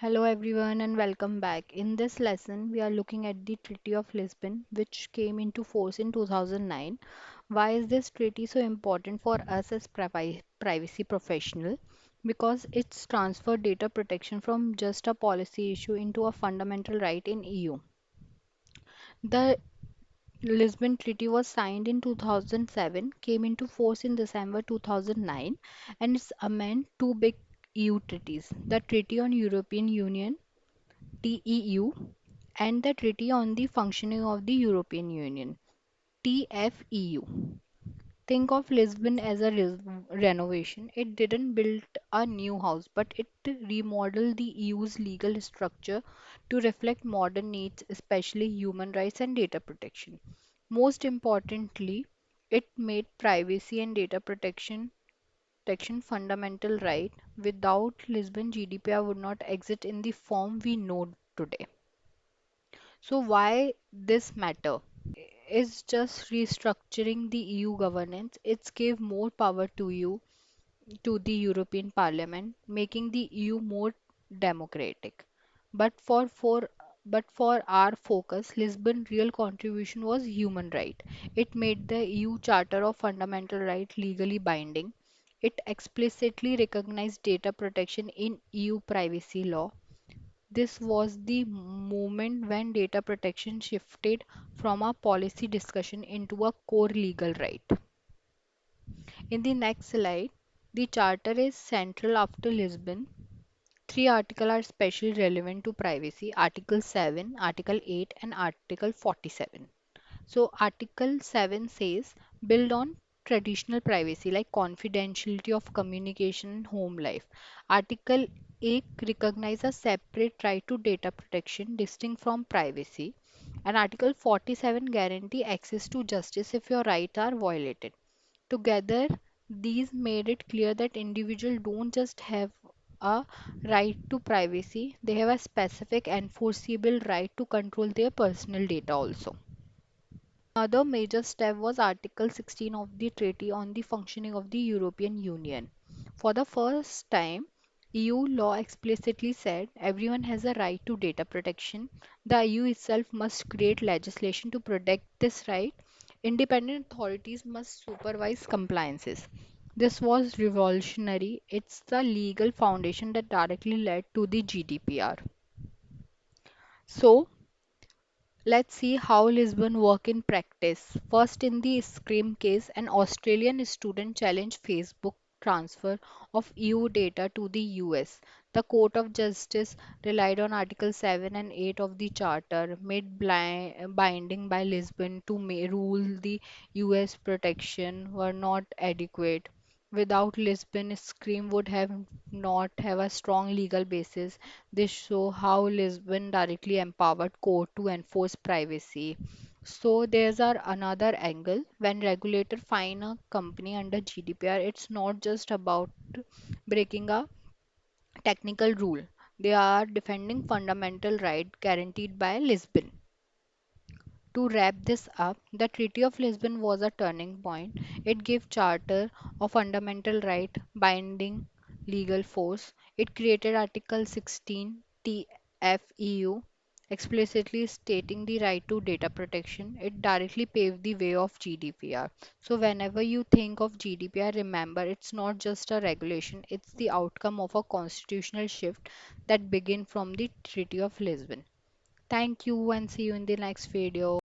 Hello everyone and welcome back. In this lesson, we are looking at the Treaty of Lisbon, which came into force in 2009. Why is this treaty so important for us as privacy professional? Because it's transferred data protection from just a policy issue into a fundamental right in EU. The Lisbon Treaty was signed in 2007, came into force in December 2009, and it's amend two big EU treaties: the Treaty on European Union TEU and the Treaty on the Functioning of the European Union TFEU. Think of Lisbon as a renovation. It didn't build a new house, but it remodeled the EU's legal structure to reflect modern needs, especially human rights and data protection. Most importantly, it made privacy and data protection fundamental right. Without Lisbon, GDPR would not exist in the form we know today. So why this matter? Is just restructuring the EU governance. It's gave more power to the European Parliament, making the EU more democratic. But for our focus, Lisbon real contribution was human right. It made the EU Charter of Fundamental Rights legally binding. It explicitly recognized data protection in EU privacy law. This was the moment when data protection shifted from a policy discussion into a core legal right. In the next slide, the Charter is central after Lisbon. Three articles are especially relevant to privacy: Article 7, Article 8, and Article 47. So, Article 7 says build on traditional privacy like confidentiality of communication and home life. Article 8 recognizes a separate right to data protection distinct from privacy. And Article 47 guarantee access to justice if your rights are violated. Together, these made it clear that individuals don't just have a right to privacy, they have a specific enforceable right to control their personal data also. Another major step was Article 16 of the Treaty on the Functioning of the European Union. For the first time, EU law explicitly said everyone has a right to data protection. The EU itself must create legislation to protect this right. Independent authorities must supervise compliances. This was revolutionary. It's the legal foundation that directly led to the GDPR. So, let's see how Lisbon work in practice. First, in the Scream case, an Australian student challenged Facebook transfer of EU data to the US. The Court of Justice relied on Article 7 and 8 of the Charter, made binding by Lisbon to rule the US protection were not adequate. Without Lisbon, Scream would have not have a strong legal basis. This show how Lisbon directly empowered court to enforce privacy. So there's our another angle. When regulator fine a company under GDPR, it's not just about breaking a technical rule. They are defending fundamental right guaranteed by Lisbon. To wrap this up, the Treaty of Lisbon was a turning point. It gave Charter of Fundamental Right binding legal force. It created Article 16 TFEU, explicitly stating the right to data protection. It directly paved the way of GDPR. So whenever you think of GDPR, remember it's not just a regulation, it's the outcome of a constitutional shift that began from the Treaty of Lisbon. Thank you and see you in the next video.